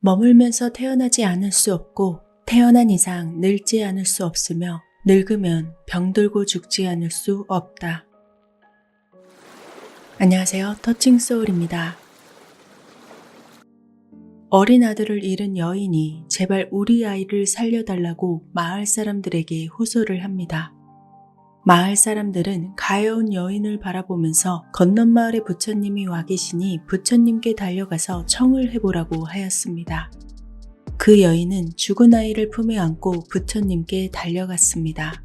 머물면서 태어나지 않을 수 없고 태어난 이상 늙지 않을 수 없으며 늙으면 병들고 죽지 않을 수 없다. 안녕하세요. 터칭소울입니다. 어린 아들을 잃은 여인이 제발 우리 아이를 살려달라고 마을 사람들에게 호소를 합니다. 마을 사람들은 가여운 여인을 바라보면서 건넌 마을에 부처님이 와 계시니 부처님께 달려가서 청을 해보라고 하였습니다. 그 여인은 죽은 아이를 품에 안고 부처님께 달려갔습니다.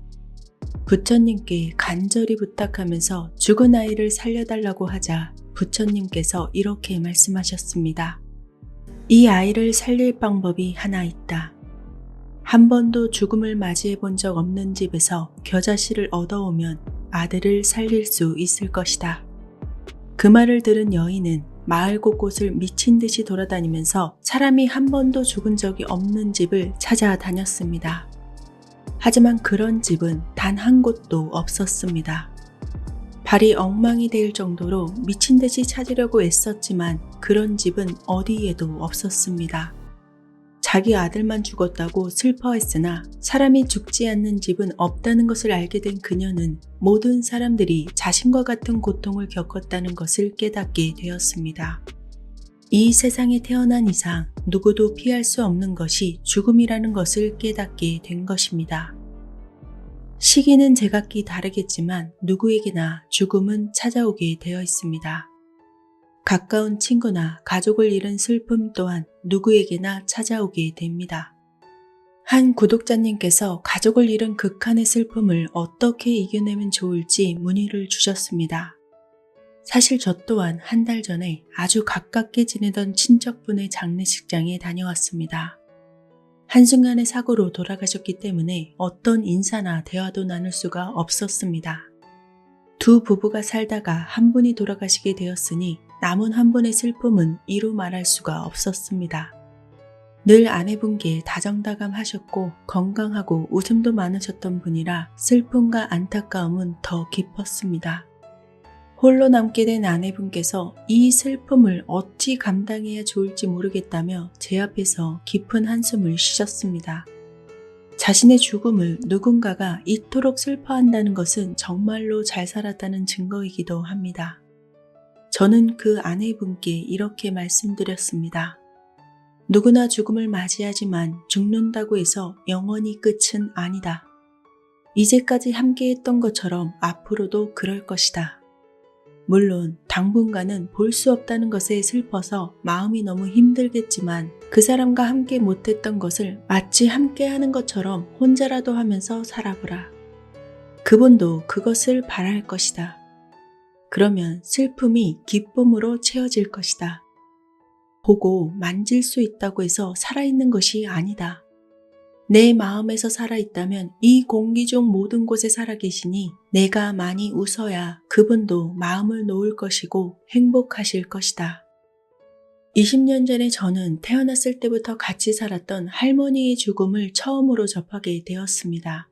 부처님께 간절히 부탁하면서 죽은 아이를 살려달라고 하자 부처님께서 이렇게 말씀하셨습니다. 이 아이를 살릴 방법이 하나 있다. 한 번도 죽음을 맞이해 본 적 없는 집에서 겨자씨를 얻어오면 아들을 살릴 수 있을 것이다. 그 말을 들은 여인은 마을 곳곳을 미친 듯이 돌아다니면서 사람이 한 번도 죽은 적이 없는 집을 찾아다녔습니다. 하지만 그런 집은 단 한 곳도 없었습니다. 발이 엉망이 될 정도로 미친 듯이 찾으려고 애썼지만 그런 집은 어디에도 없었습니다. 자기 아들만 죽었다고 슬퍼했으나 사람이 죽지 않는 집은 없다는 것을 알게 된 그녀는 모든 사람들이 자신과 같은 고통을 겪었다는 것을 깨닫게 되었습니다. 이 세상에 태어난 이상 누구도 피할 수 없는 것이 죽음이라는 것을 깨닫게 된 것입니다. 시기는 제각기 다르겠지만 누구에게나 죽음은 찾아오게 되어 있습니다. 가까운 친구나 가족을 잃은 슬픔 또한 누구에게나 찾아오게 됩니다. 한 구독자님께서 가족을 잃은 극한의 슬픔을 어떻게 이겨내면 좋을지 문의를 주셨습니다. 사실 저 또한 한 달 전에 아주 가깝게 지내던 친척분의 장례식장에 다녀왔습니다. 한순간의 사고로 돌아가셨기 때문에 어떤 인사나 대화도 나눌 수가 없었습니다. 두 부부가 살다가 한 분이 돌아가시게 되었으니 남은 한 분의 슬픔은 이루 말할 수가 없었습니다. 늘 아내분께 다정다감하셨고 건강하고 웃음도 많으셨던 분이라 슬픔과 안타까움은 더 깊었습니다. 홀로 남게 된 아내분께서 이 슬픔을 어찌 감당해야 좋을지 모르겠다며 제 앞에서 깊은 한숨을 쉬셨습니다. 자신의 죽음을 누군가가 이토록 슬퍼한다는 것은 정말로 잘 살았다는 증거이기도 합니다. 저는 그 아내분께 이렇게 말씀드렸습니다. 누구나 죽음을 맞이하지만 죽는다고 해서 영원히 끝은 아니다. 이제까지 함께했던 것처럼 앞으로도 그럴 것이다. 물론 당분간은 볼 수 없다는 것에 슬퍼서 마음이 너무 힘들겠지만 그 사람과 함께 못했던 것을 마치 함께하는 것처럼 혼자라도 하면서 살아보라. 그분도 그것을 바랄 것이다. 그러면 슬픔이 기쁨으로 채워질 것이다. 보고 만질 수 있다고 해서 살아있는 것이 아니다. 내 마음에서 살아있다면 이 공기 중 모든 곳에 살아계시니 내가 많이 웃어야 그분도 마음을 놓을 것이고 행복하실 것이다. 20년 전에 저는 태어났을 때부터 같이 살았던 할머니의 죽음을 처음으로 접하게 되었습니다.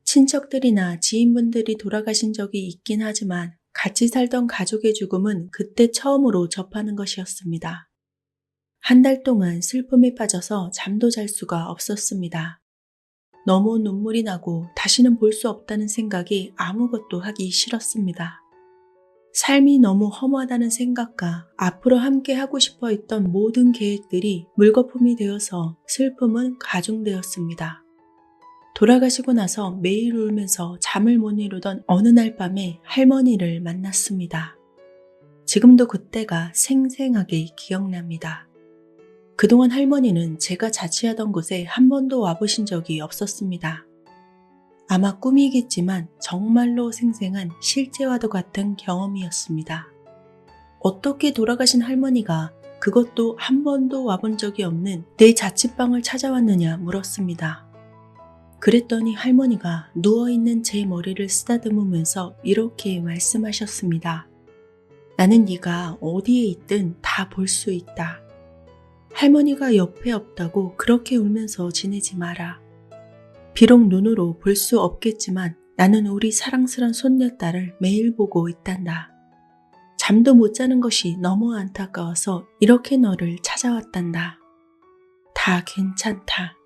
친척들이나 지인분들이 돌아가신 적이 있긴 하지만 같이 살던 가족의 죽음은 그때 처음으로 접하는 것이었습니다. 한 달 동안 슬픔에 빠져서 잠도 잘 수가 없었습니다. 너무 눈물이 나고 다시는 볼 수 없다는 생각이 아무것도 하기 싫었습니다. 삶이 너무 허무하다는 생각과 앞으로 함께 하고 싶어 했던 모든 계획들이 물거품이 되어서 슬픔은 가중되었습니다. 돌아가시고 나서 매일 울면서 잠을 못 이루던 어느 날 밤에 할머니를 만났습니다. 지금도 그때가 생생하게 기억납니다. 그동안 할머니는 제가 자취하던 곳에 한 번도 와보신 적이 없었습니다. 아마 꿈이겠지만 정말로 생생한 실제와도 같은 경험이었습니다. 어떻게 돌아가신 할머니가 그것도 한 번도 와본 적이 없는 내 자취방을 찾아왔느냐 물었습니다. 그랬더니 할머니가 누워있는 제 머리를 쓰다듬으면서 이렇게 말씀하셨습니다. 나는 네가 어디에 있든 다 볼 수 있다. 할머니가 옆에 없다고 그렇게 울면서 지내지 마라. 비록 눈으로 볼 수 없겠지만 나는 우리 사랑스런 손녀딸을 매일 보고 있단다. 잠도 못 자는 것이 너무 안타까워서 이렇게 너를 찾아왔단다. 다 괜찮다.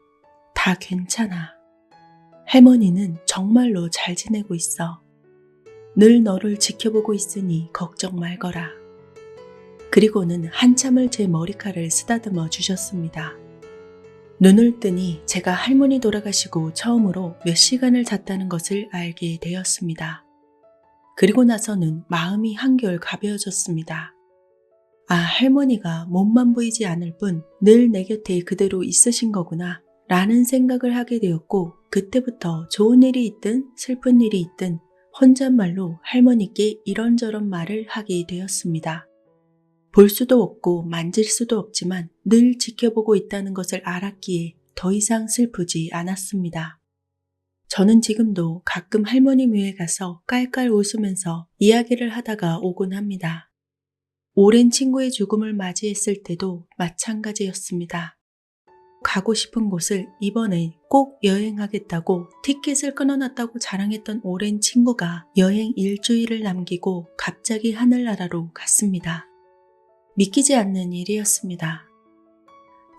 다 괜찮아. 할머니는 정말로 잘 지내고 있어. 늘 너를 지켜보고 있으니 걱정 말거라. 그리고는 한참을 제 머리칼을 쓰다듬어 주셨습니다. 눈을 뜨니 제가 할머니 돌아가시고 처음으로 몇 시간을 잤다는 것을 알게 되었습니다. 그리고 나서는 마음이 한결 가벼워졌습니다. 아, 할머니가 몸만 보이지 않을 뿐 늘 내 곁에 그대로 있으신 거구나 라는 생각을 하게 되었고, 그때부터 좋은 일이 있든 슬픈 일이 있든 혼잣말로 할머니께 이런저런 말을 하게 되었습니다. 볼 수도 없고 만질 수도 없지만 늘 지켜보고 있다는 것을 알았기에 더 이상 슬프지 않았습니다. 저는 지금도 가끔 할머니 묘에 가서 깔깔 웃으면서 이야기를 하다가 오곤 합니다. 오랜 친구의 죽음을 맞이했을 때도 마찬가지였습니다. 가고 싶은 곳을 이번에 꼭 여행하겠다고 티켓을 끊어놨다고 자랑했던 오랜 친구가 여행 일주일을 남기고 갑자기 하늘나라로 갔습니다. 믿기지 않는 일이었습니다.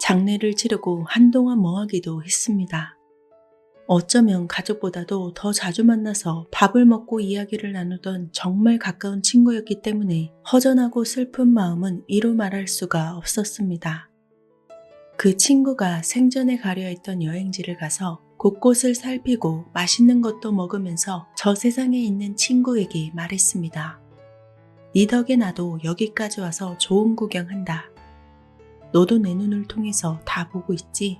장례를 치르고 한동안 멍하기도 했습니다. 어쩌면 가족보다도 더 자주 만나서 밥을 먹고 이야기를 나누던 정말 가까운 친구였기 때문에 허전하고 슬픈 마음은 이루 말할 수가 없었습니다. 그 친구가 생전에 가려 했던 여행지를 가서 곳곳을 살피고 맛있는 것도 먹으면서 저 세상에 있는 친구에게 말했습니다. 네 덕에 나도 여기까지 와서 좋은 구경한다. 너도 내 눈을 통해서 다 보고 있지?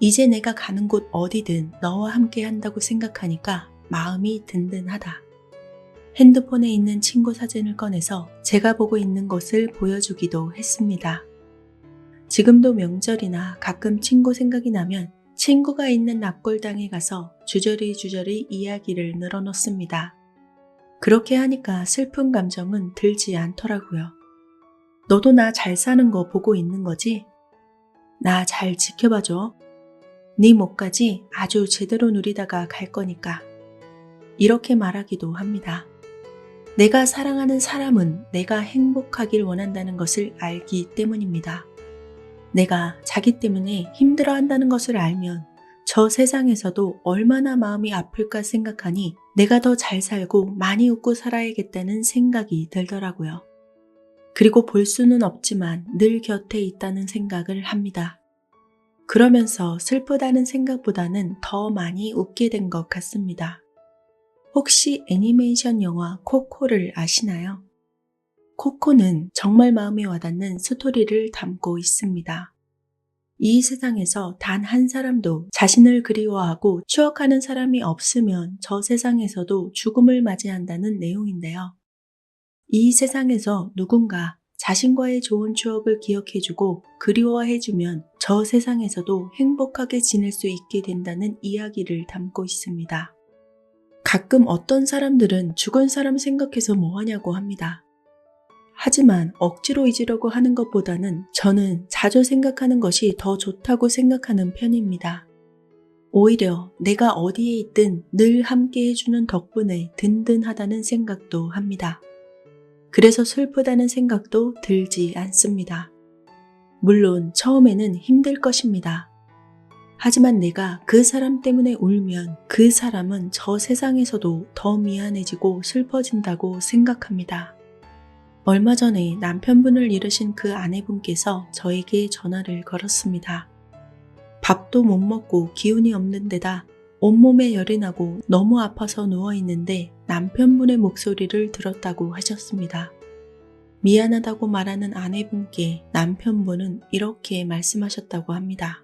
이제 내가 가는 곳 어디든 너와 함께 한다고 생각하니까 마음이 든든하다. 핸드폰에 있는 친구 사진을 꺼내서 제가 보고 있는 것을 보여주기도 했습니다. 지금도 명절이나 가끔 친구 생각이 나면 친구가 있는 납골당에 가서 주저리 이야기를 늘어놓습니다. 그렇게 하니까 슬픈 감정은 들지 않더라고요. 너도 나 잘 사는 거 보고 있는 거지? 나 잘 지켜봐줘. 네 목까지 아주 제대로 누리다가 갈 거니까. 이렇게 말하기도 합니다. 내가 사랑하는 사람은 내가 행복하길 원한다는 것을 알기 때문입니다. 내가 자기 때문에 힘들어한다는 것을 알면 저 세상에서도 얼마나 마음이 아플까 생각하니 내가 더 잘 살고 많이 웃고 살아야겠다는 생각이 들더라고요. 그리고 볼 수는 없지만 늘 곁에 있다는 생각을 합니다. 그러면서 슬프다는 생각보다는 더 많이 웃게 된 것 같습니다. 혹시 애니메이션 영화 코코를 아시나요? 코코는 정말 마음에 와닿는 스토리를 담고 있습니다. 이 세상에서 단 한 사람도 자신을 그리워하고 추억하는 사람이 없으면 저 세상에서도 죽음을 맞이한다는 내용인데요. 이 세상에서 누군가 자신과의 좋은 추억을 기억해주고 그리워해주면 저 세상에서도 행복하게 지낼 수 있게 된다는 이야기를 담고 있습니다. 가끔 어떤 사람들은 죽은 사람 생각해서 뭐하냐고 합니다. 하지만 억지로 잊으려고 하는 것보다는 저는 자주 생각하는 것이 더 좋다고 생각하는 편입니다. 오히려 내가 어디에 있든 늘 함께 해주는 덕분에 든든하다는 생각도 합니다. 그래서 슬프다는 생각도 들지 않습니다. 물론 처음에는 힘들 것입니다. 하지만 내가 그 사람 때문에 울면 그 사람은 저 세상에서도 더 미안해지고 슬퍼진다고 생각합니다. 얼마 전에 남편분을 잃으신 그 아내분께서 저에게 전화를 걸었습니다. 밥도 못 먹고 기운이 없는 데다 온몸에 열이 나고 너무 아파서 누워있는데 남편분의 목소리를 들었다고 하셨습니다. 미안하다고 말하는 아내분께 남편분은 이렇게 말씀하셨다고 합니다.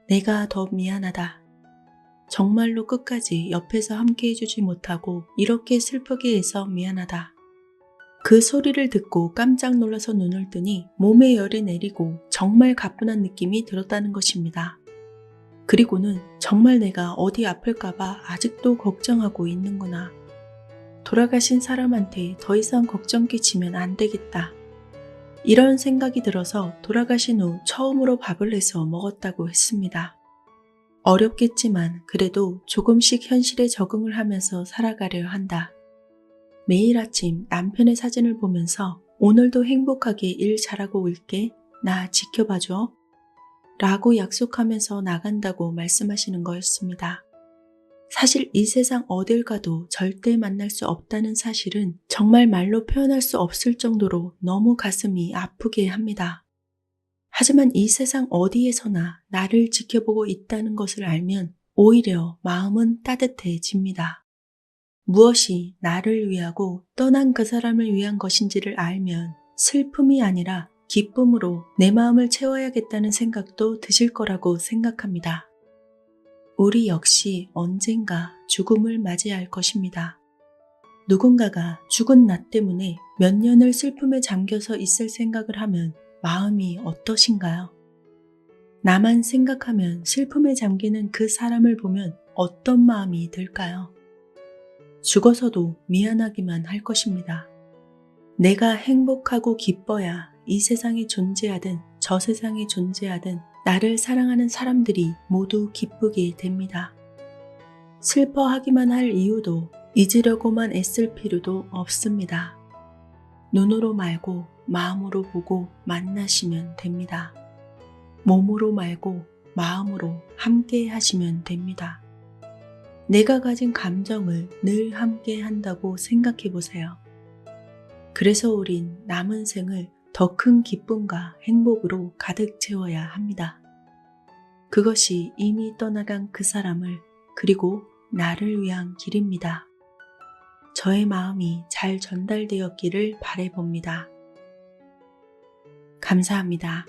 내가 더 미안하다. 정말로 끝까지 옆에서 함께 해주지 못하고 이렇게 슬프게 해서 미안하다. 그 소리를 듣고 깜짝 놀라서 눈을 뜨니 몸에 열이 내리고 정말 가뿐한 느낌이 들었다는 것입니다. 그리고는 정말 내가 어디 아플까봐 아직도 걱정하고 있는구나. 돌아가신 사람한테 더 이상 걱정 끼치면 안 되겠다. 이런 생각이 들어서 돌아가신 후 처음으로 밥을 해서 먹었다고 했습니다. 어렵겠지만 그래도 조금씩 현실에 적응을 하면서 살아가려 한다. 매일 아침 남편의 사진을 보면서 오늘도 행복하게 일 잘하고 올게. 나 지켜봐줘. 라고 약속하면서 나간다고 말씀하시는 거였습니다. 사실 이 세상 어딜 가도 절대 만날 수 없다는 사실은 정말 말로 표현할 수 없을 정도로 너무 가슴이 아프게 합니다. 하지만 이 세상 어디에서나 나를 지켜보고 있다는 것을 알면 오히려 마음은 따뜻해집니다. 무엇이 나를 위하고 떠난 그 사람을 위한 것인지를 알면 슬픔이 아니라 기쁨으로 내 마음을 채워야겠다는 생각도 드실 거라고 생각합니다. 우리 역시 언젠가 죽음을 맞이할 것입니다. 누군가가 죽은 나 때문에 몇 년을 슬픔에 잠겨서 있을 생각을 하면 마음이 어떠신가요? 나만 생각하면 슬픔에 잠기는 그 사람을 보면 어떤 마음이 들까요? 죽어서도 미안하기만 할 것입니다. 내가 행복하고 기뻐야 이 세상에 존재하든 저 세상에 존재하든 나를 사랑하는 사람들이 모두 기쁘게 됩니다. 슬퍼하기만 할 이유도 잊으려고만 애쓸 필요도 없습니다. 눈으로 말고 마음으로 보고 만나시면 됩니다. 몸으로 말고 마음으로 함께 하시면 됩니다. 내가 가진 감정을 늘 함께 한다고 생각해 보세요. 그래서 우린 남은 생을 더 큰 기쁨과 행복으로 가득 채워야 합니다. 그것이 이미 떠나간 그 사람을 그리고 나를 위한 길입니다. 저의 마음이 잘 전달되었기를 바라봅니다. 감사합니다.